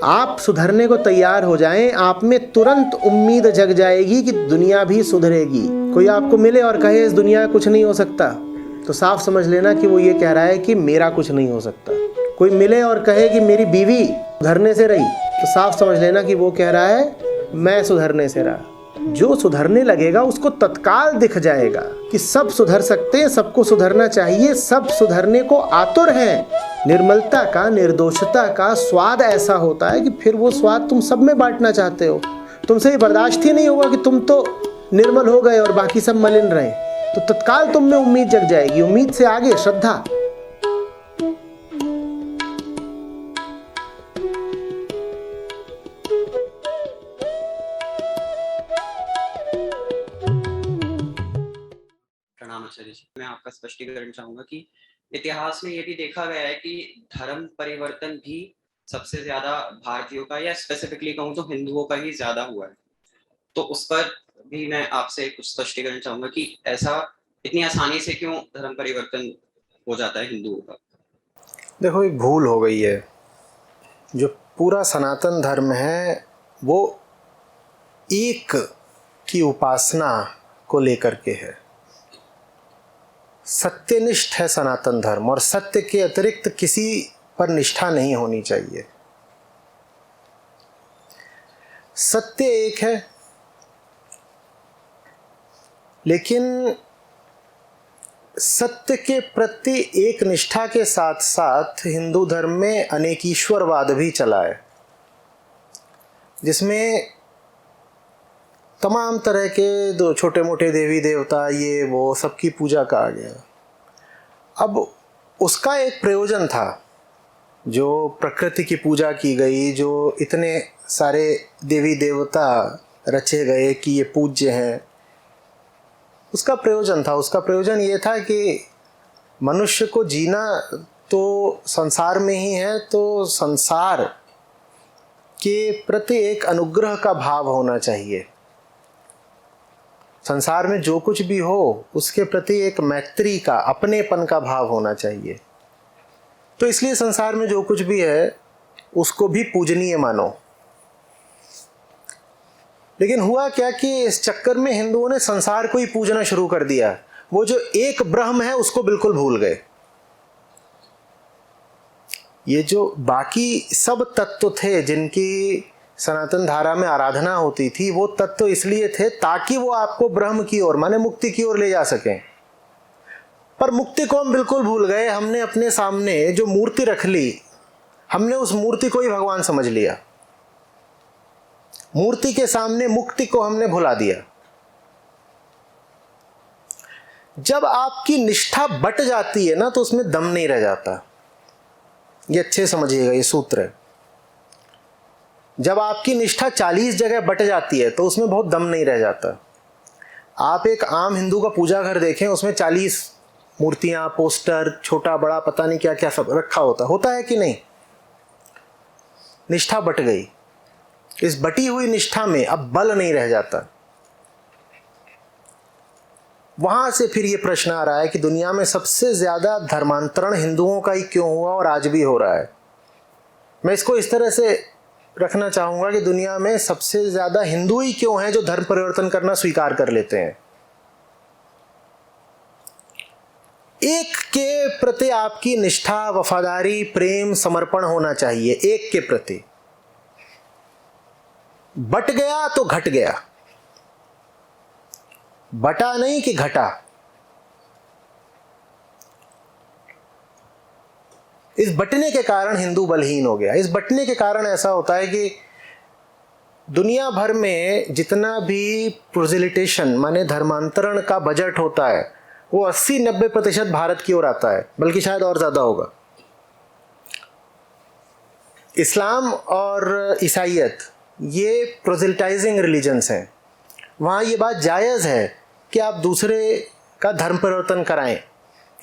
आप सुधरने को तैयार हो जाएं, आप में तुरंत उम्मीद जग जाएगी कि दुनिया भी सुधरेगी। कोई आपको मिले और कहे इस दुनिया में कुछ नहीं हो सकता, तो साफ समझ लेना कि वो ये कह रहा है कि मेरा कुछ नहीं हो सकता। कोई मिले और कहे कि मेरी बीवी सुधरने से रही, तो साफ समझ लेना कि वो कह रहा है मैं सुधरने से रहा। जो सुधरने लगेगा उसको तत्काल दिख जाएगा कि सब सुधर सकते हैं, सबको सुधरना चाहिए, सब सुधरने को आतुर हैं। निर्मलता का, निर्दोषता का स्वाद ऐसा होता है कि फिर वो स्वाद तुम सब में बांटना चाहते हो। तुमसे ये बर्दाश्त ही नहीं होगा कि तुम तो निर्मल हो गए और बाकी सब मलिन रहे। तो तत्काल तुम में उम्मीद जग जाएगी। उम्मीद से आगे श्रद्धा। मैं आपका स्पष्टीकरण चाहूंगा कि इतिहास में ये भी देखा गया है कि धर्म परिवर्तन भी सबसे ज्यादा भारतीयों का, या स्पेसिफिकली कहूँ तो हिंदुओं का ही ज्यादा हुआ है। तो उस पर भी मैं आपसे कुछ स्पष्टीकरण चाहूंगा कि ऐसा इतनी आसानी से क्यों धर्म परिवर्तन हो जाता है हिंदुओं का। देखो, एक भूल हो गई है। जो पूरा सनातन धर्म है वो एक की उपासना को लेकर के है। सत्यनिष्ठ है सनातन धर्म, और सत्य के अतिरिक्त किसी पर निष्ठा नहीं होनी चाहिए। सत्य एक है, लेकिन सत्य के प्रति एक निष्ठा के साथ साथ हिंदू धर्म में अनेकीश्वरवाद भी चला है, जिसमें तमाम तरह के दो छोटे मोटे देवी देवता ये वो सबकी पूजा कहा गया। अब उसका एक प्रयोजन था, जो प्रकृति की पूजा की गई, जो इतने सारे देवी देवता रचे गए कि ये पूज्य हैं, उसका प्रयोजन था। उसका प्रयोजन ये था कि मनुष्य को जीना तो संसार में ही है, तो संसार के प्रति एक अनुग्रह का भाव होना चाहिए। संसार में जो कुछ भी हो उसके प्रति एक मैत्री का, अपनेपन का भाव होना चाहिए। तो इसलिए संसार में जो कुछ भी है उसको भी पूजनीय मानो। लेकिन हुआ क्या कि इस चक्कर में हिंदुओं ने संसार को ही पूजना शुरू कर दिया। वो जो एक ब्रह्म है उसको बिल्कुल भूल गए। ये जो बाकी सब तत्व थे जिनकी सनातन धारा में आराधना होती थी, वो तत्व इसलिए थे ताकि वो आपको ब्रह्म की ओर, माने मुक्ति की ओर ले जा सकें। पर मुक्ति को हम बिल्कुल भूल गए। हमने अपने सामने जो मूर्ति रख ली, हमने उस मूर्ति को ही भगवान समझ लिया। मूर्ति के सामने मुक्ति को हमने भुला दिया। जब आपकी निष्ठा बट जाती है ना, तो उसमें दम नहीं रह जाता। ये अच्छे समझिएगा, ये सूत्र है। जब आपकी निष्ठा 40 जगह बट जाती है तो उसमें बहुत दम नहीं रह जाता। आप एक आम हिंदू का पूजा घर देखें, उसमें 40 मूर्तियां, पोस्टर, छोटा बड़ा पता नहीं क्या क्या सब रखा होता है कि नहीं? निष्ठा बट गई। इस बटी हुई निष्ठा में अब बल नहीं रह जाता। वहां से फिर ये प्रश्न आ रहा है कि दुनिया में सबसे ज्यादा धर्मांतरण हिंदुओं का ही क्यों हुआ और आज भी हो रहा है। मैं इसको इस तरह से रखना चाहूंगा कि दुनिया में सबसे ज्यादा हिंदू ही क्यों हैं जो धर्म परिवर्तन करना स्वीकार कर लेते हैं। एक के प्रति आपकी निष्ठा, वफादारी, प्रेम, समर्पण होना चाहिए। एक के प्रति बट गया तो घट गया, बटा नहीं कि घटा। इस बटने के कारण हिंदू बलहीन हो गया। इस बटने के कारण ऐसा होता है कि दुनिया भर में जितना भी प्रोजेलिटेशन माने धर्मांतरण का बजट होता है, वो 80-90% भारत की ओर आता है, बल्कि शायद और ज्यादा होगा। इस्लाम और ईसाइयत ये प्रोजेलिटाइजिंग रिलीजन्स हैं। वहाँ ये बात जायज़ है कि आप दूसरे का धर्म परिवर्तन कराएं,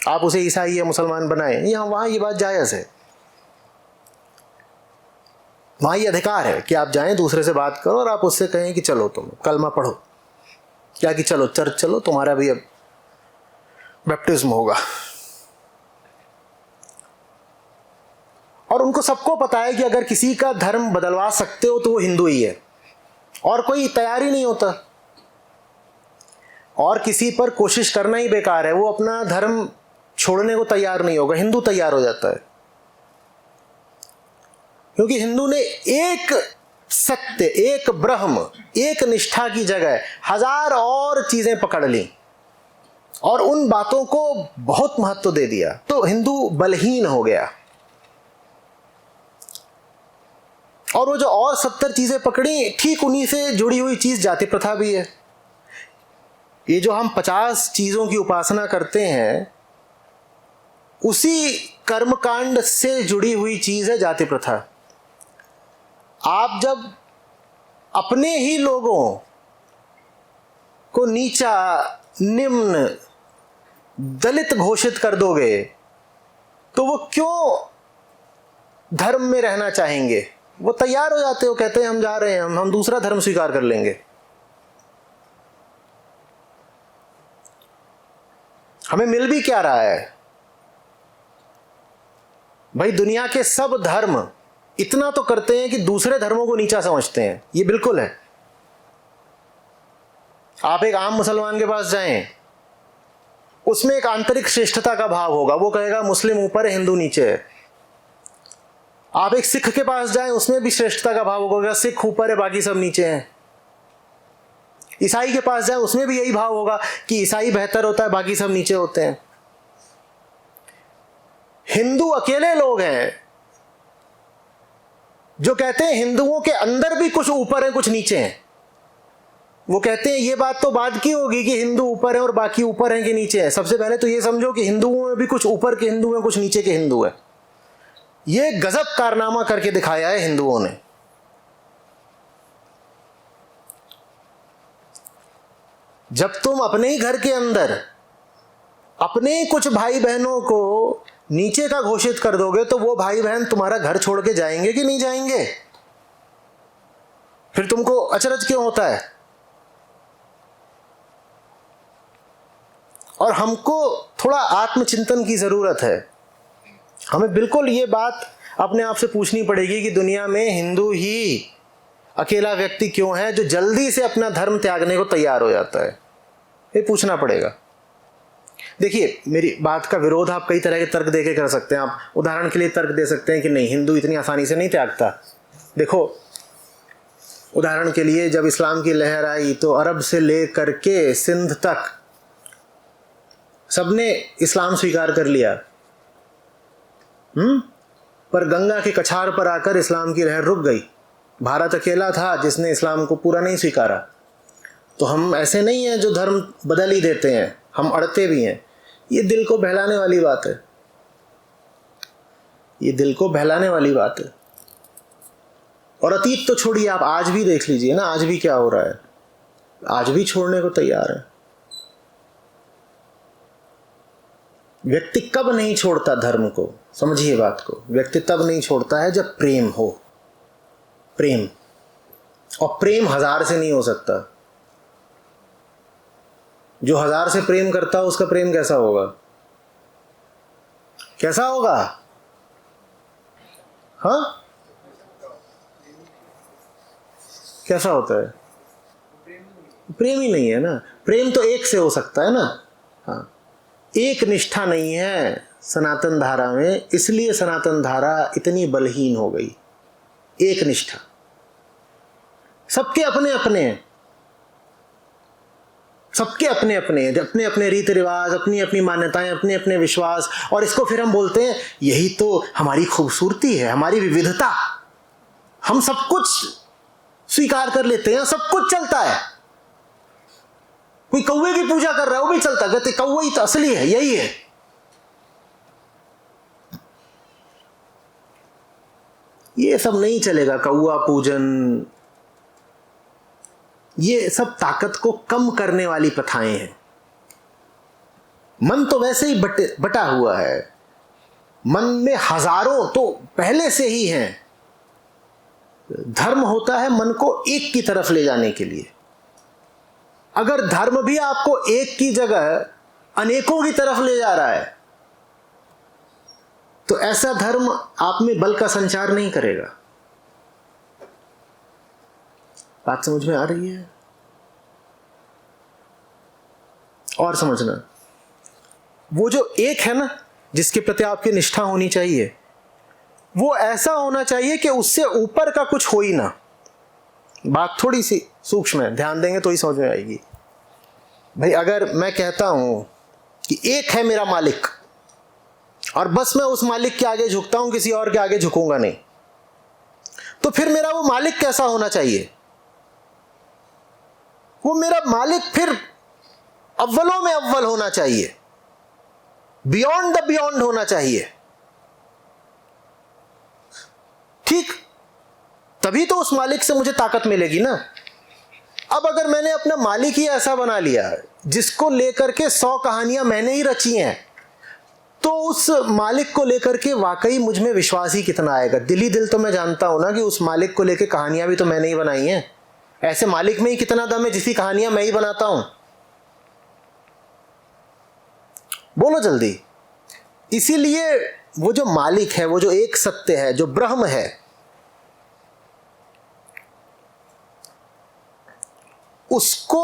आप उसे ईसाई या मुसलमान बनाएं। यहाँ वहाँ ये बात जायज़ है। वहाँ ये अधिकार है कि आप जाएं, दूसरे से बात करो और आप उससे कहें कि चलो तुम कलमा पढ़ो, या कि चलो चर्च चलो, तुम्हारा भी अब बैप्टिज्म होगा। और उनको सबको पता है कि अगर किसी का धर्म बदलवा सकते हो तो वो हिंदू ही है, और कोई तैयार ही नहीं होता, और किसी पर कोशिश करना ही बेकार है। वो अपना धर्म छोड़ने को तैयार नहीं होगा, हिंदू तैयार हो जाता है। क्योंकि हिंदू ने एक सत्य, एक ब्रह्म, एक निष्ठा की जगह हजार और चीजें पकड़ ली और उन बातों को बहुत महत्व दे दिया, तो हिंदू बलहीन हो गया। और वो जो और 70 चीजें पकड़ी, ठीक उन्हीं से जुड़ी हुई चीज जाति प्रथा भी है। ये जो हम 50 चीजों की उपासना करते हैं, उसी कर्मकांड से जुड़ी हुई चीज है जाति प्रथा। आप जब अपने ही लोगों को नीचा, निम्न, दलित घोषित कर दोगे तो वो क्यों धर्म में रहना चाहेंगे? वो तैयार हो जाते हो, कहते हैं हम जा रहे हैं, हम दूसरा धर्म स्वीकार कर लेंगे। हमें मिल भी क्या रहा है भाई? दुनिया के सब धर्म इतना तो करते हैं कि दूसरे धर्मों को नीचा समझते हैं, ये बिल्कुल है। आप एक आम मुसलमान के पास जाएं, उसमें एक आंतरिक श्रेष्ठता का भाव होगा, वो कहेगा मुस्लिम ऊपर है, हिंदू नीचे है। आप एक सिख के पास जाएं, उसमें भी श्रेष्ठता का भाव होगा, सिख ऊपर है, बाकी सब नीचे हैं। ईसाई के पास जाएं, उसमें भी यही भाव होगा कि ईसाई बेहतर होता है, बाकी सब नीचे होते हैं। हिंदू अकेले लोग हैं जो कहते हैं हिंदुओं के अंदर भी कुछ ऊपर है, कुछ नीचे हैं। वो कहते हैं ये बात तो बाद की होगी कि हिंदू ऊपर है और बाकी ऊपर हैं कि नीचे हैं। सबसे पहले तो ये समझो कि हिंदुओं में भी कुछ ऊपर के हिंदू हैं, कुछ नीचे के हिंदू हैं। ये गजब कारनामा करके दिखाया है हिंदुओं ने। जब तुम अपने ही घर के अंदर अपने कुछ भाई बहनों को नीचे का घोषित कर दोगे तो वो भाई बहन तुम्हारा घर छोड़ के जाएंगे कि नहीं जाएंगे? फिर तुमको अचरज क्यों होता है? और हमको थोड़ा आत्मचिंतन की जरूरत है। हमें बिल्कुल ये बात अपने आप से पूछनी पड़ेगी कि दुनिया में हिंदू ही अकेला व्यक्ति क्यों है जो जल्दी से अपना धर्म त्यागने को तैयार हो जाता है? ये पूछना पड़ेगा। देखिए, मेरी बात का विरोध आप कई तरह के तर्क देके कर सकते हैं। आप उदाहरण के लिए तर्क दे सकते हैं कि नहीं, हिंदू इतनी आसानी से नहीं त्यागता। देखो, उदाहरण के लिए जब इस्लाम की लहर आई तो अरब से लेकर के सिंध तक सबने इस्लाम स्वीकार कर लिया। पर गंगा के कछार पर आकर इस्लाम की लहर रुक गई। भारत अकेला था जिसने इस्लाम को पूरा नहीं स्वीकारा। तो हम ऐसे नहीं हैं जो धर्म बदल ही देते हैं, हम अड़ते भी हैं। ये दिल को बहलाने वाली बात है, ये दिल को बहलाने वाली बात है। और अतीत तो छोड़िए, आप आज भी देख लीजिए ना, आज भी क्या हो रहा है। आज भी छोड़ने को तैयार है। व्यक्ति कब नहीं छोड़ता धर्म को? समझिए बात को। व्यक्ति तब नहीं छोड़ता है जब प्रेम हो। प्रेम, और प्रेम 1000 से नहीं हो सकता। जो 1000 से प्रेम करता हो उसका प्रेम कैसा होगा? कैसा होगा? हाँ, कैसा होता है? प्रेम ही नहीं है ना। प्रेम तो एक से हो सकता है ना। हाँ, एक निष्ठा नहीं है सनातन धारा में, इसलिए सनातन धारा इतनी बलहीन हो गई। एक निष्ठा, सबके अपने अपने हैं, सबके अपने अपने हैं, अपने अपने रीति रिवाज, अपनी अपनी मान्यताएं, अपने अपने विश्वास। और इसको फिर हम बोलते हैं यही तो हमारी खूबसूरती है, हमारी विविधता। हम सब कुछ स्वीकार कर लेते हैं, सब कुछ चलता है। कोई कौवे की पूजा कर रहा है, वो भी चलता है, कहते कौवा ही तो असली है, यही है। ये सब नहीं चलेगा। कौवा पूजन, ये सब ताकत को कम करने वाली प्रथाएं हैं। मन तो वैसे ही बटा हुआ है। मन में हजारों तो पहले से ही हैं। धर्म होता है मन को एक की तरफ ले जाने के लिए। अगर धर्म भी आपको एक की जगह अनेकों की तरफ ले जा रहा है तो ऐसा धर्म आप में बल का संचार नहीं करेगा। बात समझ में आ रही है? और समझना, वो जो एक है ना जिसके प्रति आपकी निष्ठा होनी चाहिए, वो ऐसा होना चाहिए कि उससे ऊपर का कुछ हो ही ना। बात थोड़ी सी सूक्ष्म है, ध्यान देंगे तो ही समझ में आएगी। भाई अगर मैं कहता हूं कि एक है मेरा मालिक और बस मैं उस मालिक के आगे झुकता हूं, किसी और के आगे झुकूंगा नहीं, तो फिर मेरा वो मालिक कैसा होना चाहिए? वो मेरा मालिक फिर अव्वलों में अव्वल होना चाहिए, बियॉन्ड द बियॉन्ड होना चाहिए। ठीक, तभी तो उस मालिक से मुझे ताकत मिलेगी ना। अब अगर मैंने अपना मालिक ही ऐसा बना लिया जिसको लेकर के 100 कहानियां मैंने ही रची हैं, तो उस मालिक को लेकर के वाकई मुझ में विश्वास ही कितना आएगा? दिल ही दिल तो मैं जानता हूं ना कि उस मालिक को लेकर कहानियां भी तो मैंने ही बनाई हैं। ऐसे मालिक में ही कितना दम है जिसकी कहानियां मैं ही बनाता हूं? बोलो जल्दी। इसीलिए वो जो मालिक है, वो जो एक सत्य है, जो ब्रह्म है, उसको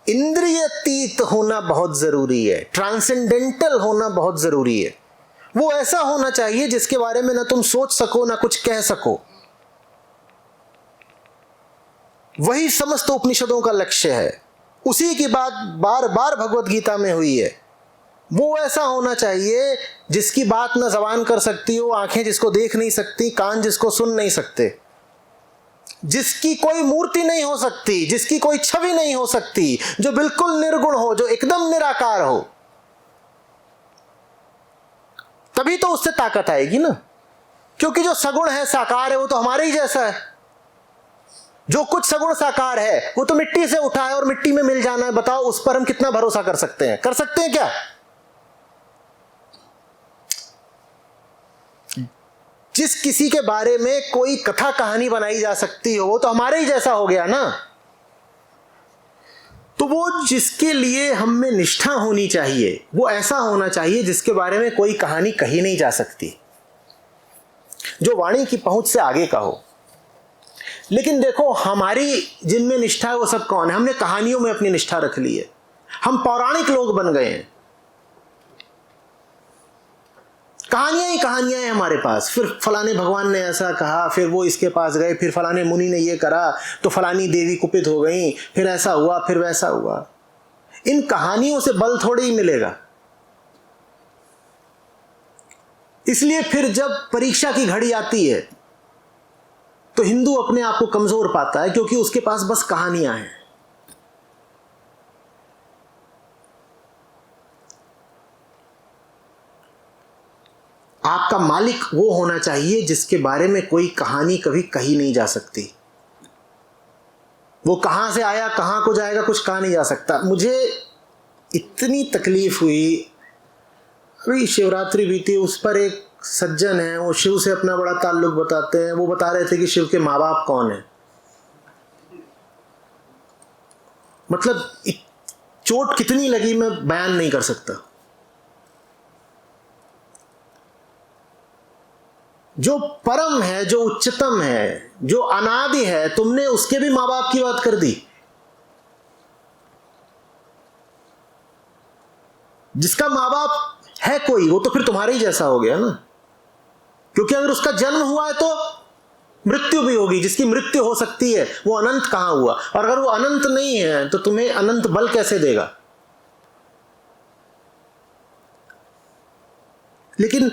इंद्रियतीत होना बहुत जरूरी है, ट्रांसेंडेंटल होना बहुत जरूरी है। वो ऐसा होना चाहिए जिसके बारे में ना तुम सोच सको ना कुछ कह सको। वही समस्त उपनिषदों का लक्ष्य है। उसी की बात बार बार भगवत गीता में हुई है। वो ऐसा होना चाहिए जिसकी बात ना जबान कर सकती हो, आंखें जिसको देख नहीं सकती, कान जिसको सुन नहीं सकते, जिसकी कोई मूर्ति नहीं हो सकती, जिसकी कोई छवि नहीं हो सकती, जो बिल्कुल निर्गुण हो, जो एकदम निराकार हो। तभी तो उससे ताकत आएगी ना। क्योंकि जो सगुण है, साकार है, वो तो हमारे ही जैसा है। जो कुछ सगुण साकार है वो तो मिट्टी से उठा है और मिट्टी में मिल जाना है। बताओ उस पर हम कितना भरोसा कर सकते हैं? कर सकते हैं क्या? जिस किसी के बारे में कोई कथा कहानी बनाई जा सकती हो, वो तो हमारे ही जैसा हो गया ना। तो वो जिसके लिए हम में निष्ठा होनी चाहिए, वो ऐसा होना चाहिए जिसके बारे में कोई कहानी कही नहीं जा सकती, जो वाणी की पहुंच से आगे का हो। लेकिन देखो, हमारी जिनमें निष्ठा है वो सब कौन है? हमने कहानियों में अपनी निष्ठा रख ली है। हम पौराणिक लोग बन गए हैं। कहानियां ही कहानियां हैं हमारे पास। फिर फलाने भगवान ने ऐसा कहा, फिर वो इसके पास गए, फिर फलाने मुनि ने ये करा तो फलानी देवी कुपित हो गई, फिर ऐसा हुआ, फिर वैसा हुआ। इन कहानियों से बल थोड़ी ही मिलेगा। इसलिए फिर जब परीक्षा की घड़ी आती है तो हिंदू अपने आप को कमजोर पाता है, क्योंकि उसके पास बस कहानियां हैं। आपका मालिक वो होना चाहिए जिसके बारे में कोई कहानी कभी कही नहीं जा सकती। वो कहां से आया, कहां को जाएगा, कुछ कहा नहीं जा सकता। मुझे इतनी तकलीफ हुई, अभी शिवरात्रि बीती, उस पर एक सज्जन है, वो शिव से अपना बड़ा ताल्लुक बताते हैं। वो बता रहे थे कि शिव के माँ बाप कौन है। मतलब चोट कितनी लगी मैं बयान नहीं कर सकता। जो परम है, जो उच्चतम है, जो अनादि है, तुमने उसके भी माँ बाप की बात कर दी। जिसका माँ बाप है कोई, वो तो फिर तुम्हारे ही जैसा हो गया ना। क्योंकि अगर उसका जन्म हुआ है तो मृत्यु भी होगी। जिसकी मृत्यु हो सकती है वो अनंत कहां हुआ? और अगर वो अनंत नहीं है तो तुम्हें अनंत बल कैसे देगा? लेकिन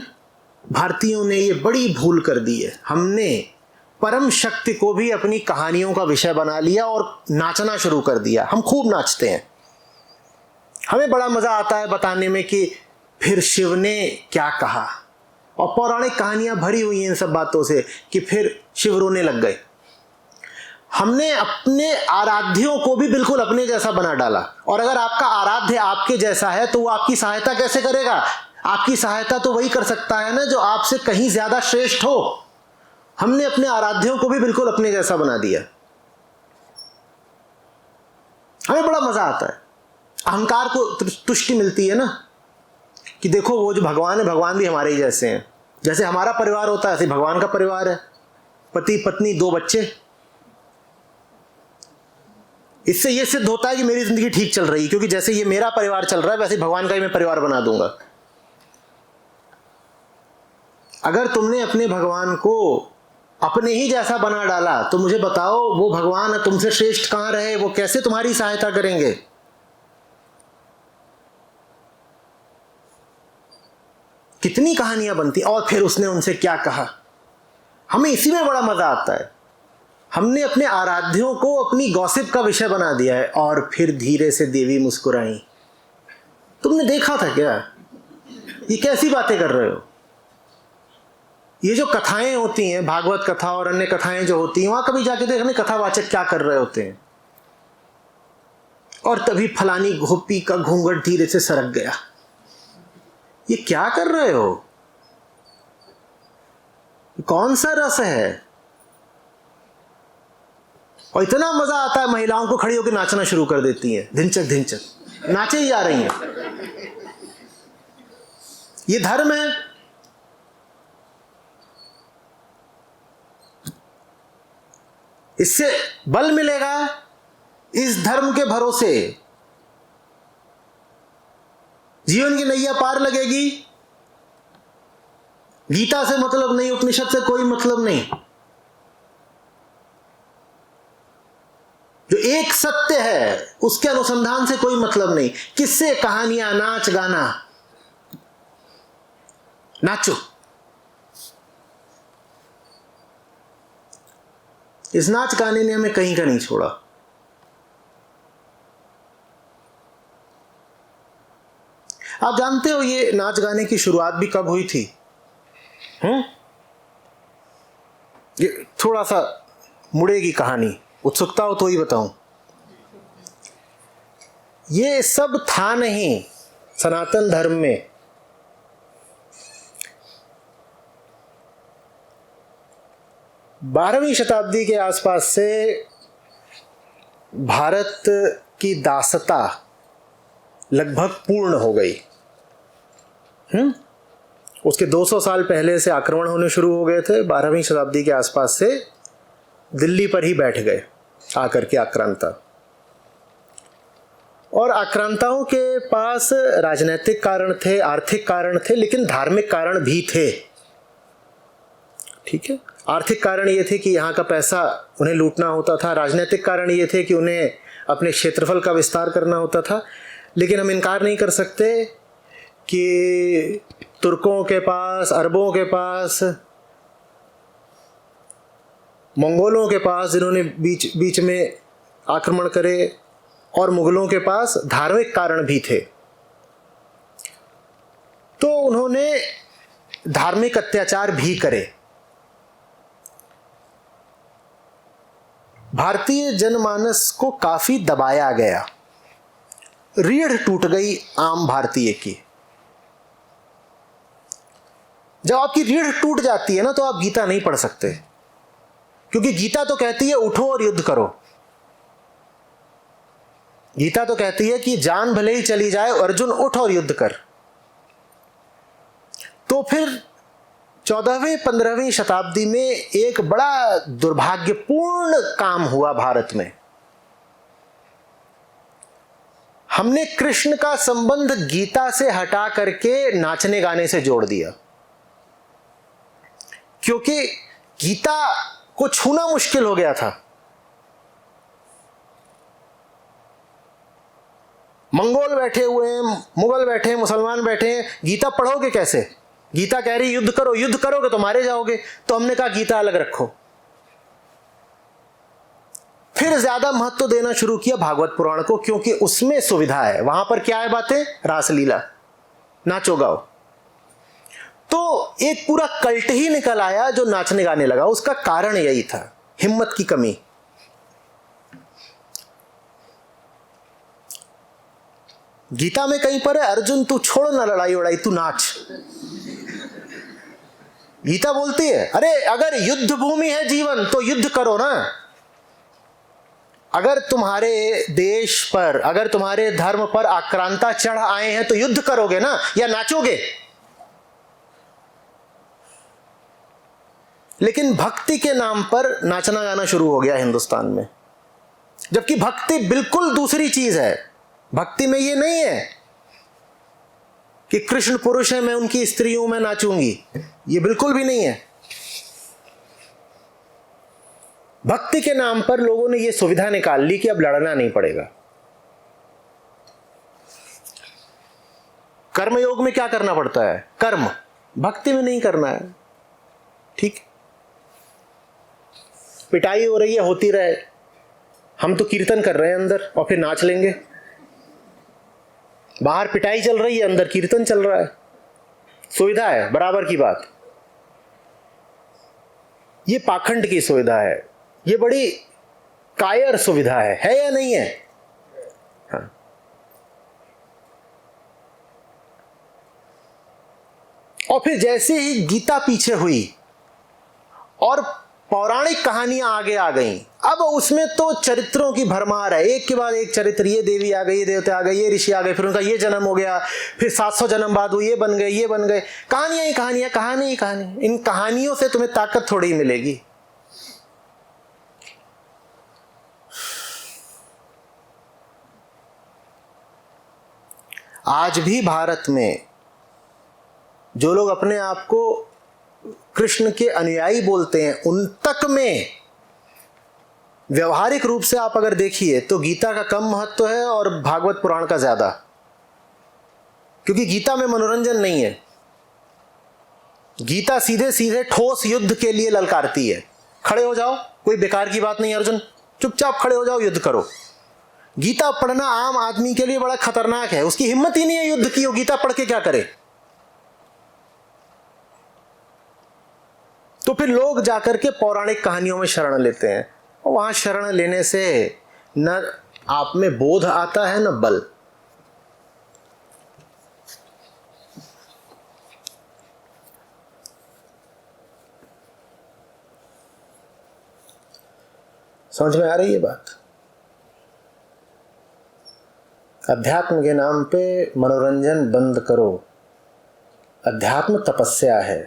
भारतीयों ने ये बड़ी भूल कर दी है। हमने परम शक्ति को भी अपनी कहानियों का विषय बना लिया और नाचना शुरू कर दिया। हम खूब नाचते हैं। हमें बड़ा मजा आता है बताने में कि फिर शिव ने क्या कहा, और पौराणिक कहानियां भरी हुई हैं इन सब बातों से कि फिर शिव रोने लग गए। हमने अपने आराध्यों को भी बिल्कुल अपने जैसा बना डाला। और अगर आपका आराध्य आपके जैसा है तो वो आपकी सहायता कैसे करेगा? आपकी सहायता तो वही कर सकता है ना जो आपसे कहीं ज्यादा श्रेष्ठ हो। हमने अपने आराध्यों को भी बिल्कुल अपने जैसा बना दिया। हमें बड़ा मजा आता है, अहंकार को तुष्टि मिलती है ना, कि देखो वो जो भगवान है, भगवान भी हमारे ही जैसे हैं। जैसे हमारा परिवार होता है ऐसे भगवान का परिवार है, पति पत्नी 2 बच्चे। इससे यह सिद्ध होता है कि मेरी जिंदगी ठीक चल रही है, क्योंकि जैसे ये मेरा परिवार चल रहा है वैसे भगवान का ही मैं परिवार बना दूंगा। अगर तुमने अपने भगवान को अपने ही जैसा बना डाला तो मुझे बताओ वो भगवान तुमसे श्रेष्ठ कहां रहे, वो कैसे तुम्हारी सहायता करेंगे? कितनी कहानियां बनती। और फिर उसने उनसे क्या कहा, हमें इसी में बड़ा मजा आता है। हमने अपने आराध्यों को अपनी गॉसिप का विषय बना दिया है। और फिर धीरे से देवी मुस्कुराई। तुमने देखा था क्या? ये कैसी बातें कर रहे हो? ये जो कथाएं होती हैं, भागवत कथा और अन्य कथाएं जो होती हैं, वहां कभी जाके देखने कथावाचक क्या कर रहे होते हैं। और तभी फलानी गोपी का घूंघट धीरे से सरक गया। ये क्या कर रहे हो? कौन सा रस है? और इतना मजा आता है, महिलाओं को खड़ी होकर नाचना शुरू कर देती हैं, धिनचक धिनचक नाचे ही जा रही हैं। ये धर्म है? इससे बल मिलेगा इस धर्म के भरोसे जीवन की नैया पार लगेगी। गीता से मतलब नहीं, उपनिषद से कोई मतलब नहीं। जो एक सत्य है उसके अनुसंधान से कोई मतलब नहीं। किससे कहानियां, नाच गाना, नाचो। इस नाच गाने ने हमें कहीं का नहीं छोड़ा। आप जानते हो ये नाच गाने की शुरुआत भी कब हुई थी? ये थोड़ा सा मुड़ेगी कहानी, उत्सुकता हो तो ही बताऊं। ये सब था नहीं सनातन धर्म में। बारहवीं शताब्दी के आसपास से भारत की दासता लगभग पूर्ण हो गई। उसके 200 साल पहले से आक्रमण होने शुरू हो गए थे। 12वीं शताब्दी के आसपास से दिल्ली पर ही बैठ गए आकर के आक्रांता। और आक्रांताओं के पास राजनीतिक कारण थे, आर्थिक कारण थे, लेकिन धार्मिक कारण भी थे। ठीक है, आर्थिक कारण ये थे कि यहाँ का पैसा उन्हें लूटना होता था। राजनीतिक कारण ये थे कि उन्हें अपने क्षेत्रफल का विस्तार करना होता था। लेकिन हम इनकार नहीं कर सकते कि तुर्कों के पास, अरबों के पास, मंगोलों के पास जिन्होंने बीच बीच में आक्रमण करे, और मुगलों के पास धार्मिक कारण भी थे। तो उन्होंने धार्मिक अत्याचार भी करे। भारतीय जनमानस को काफी दबाया गया। रीढ़ टूट गई आम भारतीय की। जब आपकी रीढ़ टूट जाती है ना, तो आप गीता नहीं पढ़ सकते, क्योंकि गीता तो कहती है उठो और युद्ध करो। गीता तो कहती है कि जान भले ही चली जाए, अर्जुन उठ और युद्ध कर। तो फिर 14वीं 15वीं शताब्दी में एक बड़ा दुर्भाग्यपूर्ण काम हुआ भारत में। हमने कृष्ण का संबंध गीता से हटा करके नाचने गाने से जोड़ दिया, क्योंकि गीता को छूना मुश्किल हो गया था। मंगोल बैठे हुए हैं, मुगल बैठे हैं, मुसलमान बैठे हैं, गीता पढ़ोगे कैसे? गीता कह रही युद्ध करो, युद्ध करोगे तो मारे जाओगे। तो हमने कहा गीता अलग रखो। फिर ज्यादा महत्व देना शुरू किया भागवत पुराण को, क्योंकि उसमें सुविधा है। वहां पर क्या है बातें? रासलीला, नाचो गाओ। तो एक पूरा कल्ट ही निकल आया जो नाचने गाने लगा। उसका कारण यही था, हिम्मत की कमी। गीता में कहीं पर है, अर्जुन तू छोड़ ना लड़ाई उड़ाई, तू नाच। गीता बोलती है अरे अगर युद्ध भूमि है जीवन तो युद्ध करो ना। अगर तुम्हारे देश पर, अगर तुम्हारे धर्म पर आक्रांता चढ़ आए हैं तो युद्ध करोगे ना, या नाचोगे? लेकिन भक्ति के नाम पर नाचना गाना शुरू हो गया हिंदुस्तान में, जबकि भक्ति बिल्कुल दूसरी चीज है। भक्ति में ये नहीं है कि कृष्ण पुरुष है, मैं उनकी स्त्री हूं, मैं नाचूंगी, ये बिल्कुल भी नहीं है। भक्ति के नाम पर लोगों ने ये सुविधा निकाल ली कि अब लड़ना नहीं पड़ेगा। कर्मयोग में क्या करना पड़ता है? कर्म। भक्ति में नहीं करना है। ठीक, पिटाई हो रही है, होती रहे, हम तो कीर्तन कर रहे हैं अंदर और फिर नाच लेंगे। बाहर पिटाई चल रही है, अंदर कीर्तन चल रहा है। सुविधा है, बराबर की बात। ये पाखंड की सुविधा है, ये बड़ी कायर सुविधा है या नहीं है? हाँ। और फिर जैसे ही गीता पीछे हुई और पौराणिक कहानियां आगे आ गईं, अब उसमें तो चरित्रों की भरमार है, एक के बाद एक चरित्र। ये देवी आ गई, ये देवते आ गए, ये ऋषि आ गए, फिर उनका ये जन्म हो गया, फिर 700 जन्म बाद वो ये बन गए, ये बन गए। कहानियां ही कहानियां, कहानी ही कहानी। इन कहानियों से तुम्हें ताकत थोड़ी मिलेगी। आज भी भारत में जो लोग अपने आप को कृष्ण के अनुयायी बोलते हैं, उन तक में व्यवहारिक रूप से आप अगर देखिए तो गीता का कम महत्व है और भागवत पुराण का ज्यादा, क्योंकि गीता में मनोरंजन नहीं है। गीता सीधे सीधे ठोस युद्ध के लिए ललकारती है। खड़े हो जाओ, कोई बेकार की बात नहीं अर्जुन, चुपचाप खड़े हो जाओ, युद्ध करो। गीता पढ़ना आम आदमी के लिए बड़ा खतरनाक है, उसकी हिम्मत ही नहीं है युद्ध की, वो गीता पढ़ के क्या करे। तो फिर लोग जाकर के पौराणिक कहानियों में शरण लेते हैं, और वहां शरण लेने से न आप में बोध आता है न बल। समझ में आ रही है बात? अध्यात्म के नाम पे मनोरंजन बंद करो। अध्यात्म तपस्या है।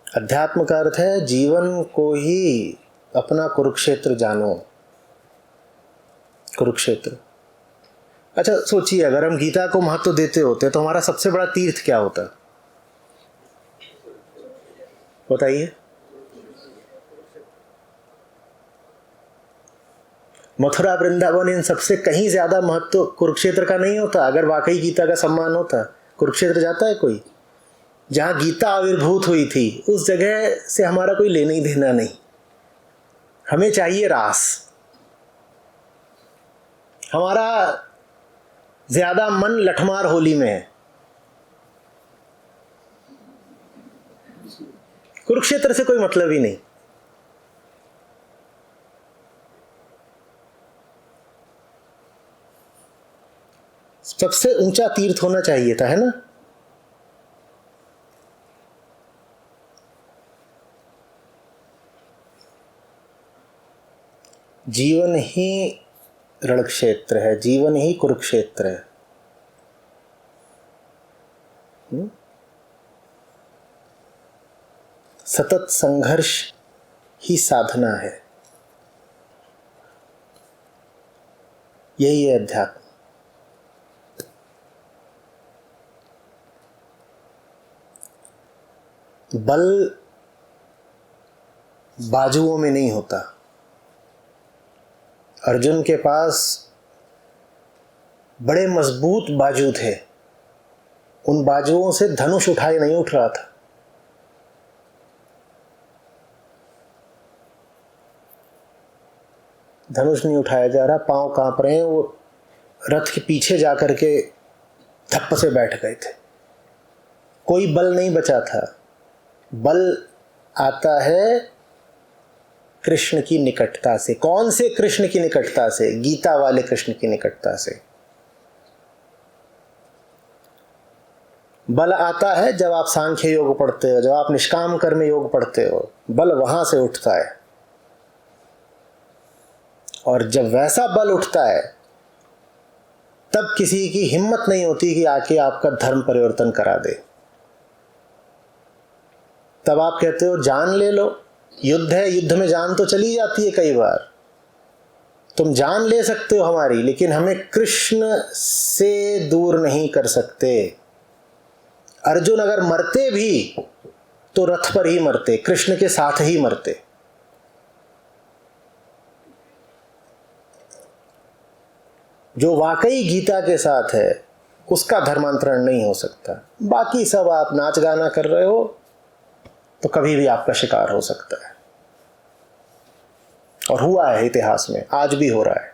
अध्यात्म का अर्थ है जीवन को ही अपना कुरुक्षेत्र जानो। कुरुक्षेत्र। अच्छा सोचिए, अगर हम गीता को महत्व देते होते तो हमारा सबसे बड़ा तीर्थ क्या होता? बताइए। मथुरा वृंदावन इन सबसे कहीं ज्यादा महत्व कुरुक्षेत्र का नहीं होता? अगर वाकई गीता का सम्मान होता, कुरुक्षेत्र जाता है कोई? जहां गीता आविर्भूत हुई थी उस जगह से हमारा कोई लेना ही देना नहीं। हमें चाहिए रास। हमारा ज्यादा मन लठमार होली में है। कुरुक्षेत्र से कोई मतलब ही नहीं। सबसे ऊंचा तीर्थ होना चाहिए था, है ना? जीवन ही रणक्षेत्र है, जीवन ही कुरुक्षेत्र है। सतत संघर्ष ही साधना है। यही है अध्यात्म। बल बाजुओं में नहीं होता। अर्जुन के पास बड़े मजबूत बाजू थे, उन बाजुओं से धनुष उठाए नहीं उठ रहा था। धनुष नहीं उठाया जा रहा, पांव कांप रहे हैं, वो रथ के पीछे जाकर के धप्प से बैठ गए थे। कोई बल नहीं बचा था। बल आता है कृष्ण की निकटता से। कौन से कृष्ण की निकटता से? गीता वाले कृष्ण की निकटता से। बल आता है जब आप सांख्य योग पढ़ते हो, जब आप निष्काम कर्म योग पढ़ते हो, बल वहां से उठता है। और जब वैसा बल उठता है तब किसी की हिम्मत नहीं होती कि आके आपका धर्म परिवर्तन करा दे। तब आप कहते हो जान ले लो। युद्ध है, युद्ध में जान तो चली जाती है कई बार। तुम जान ले सकते हो हमारी, लेकिन हमें कृष्ण से दूर नहीं कर सकते। अर्जुन अगर मरते भी तो रथ पर ही मरते, कृष्ण के साथ ही मरते। जो वाकई गीता के साथ है उसका धर्मांतरण नहीं हो सकता। बाकी सब आप नाच गाना कर रहे हो तो कभी भी आपका शिकार हो सकता है, और हुआ है इतिहास में, आज भी हो रहा है।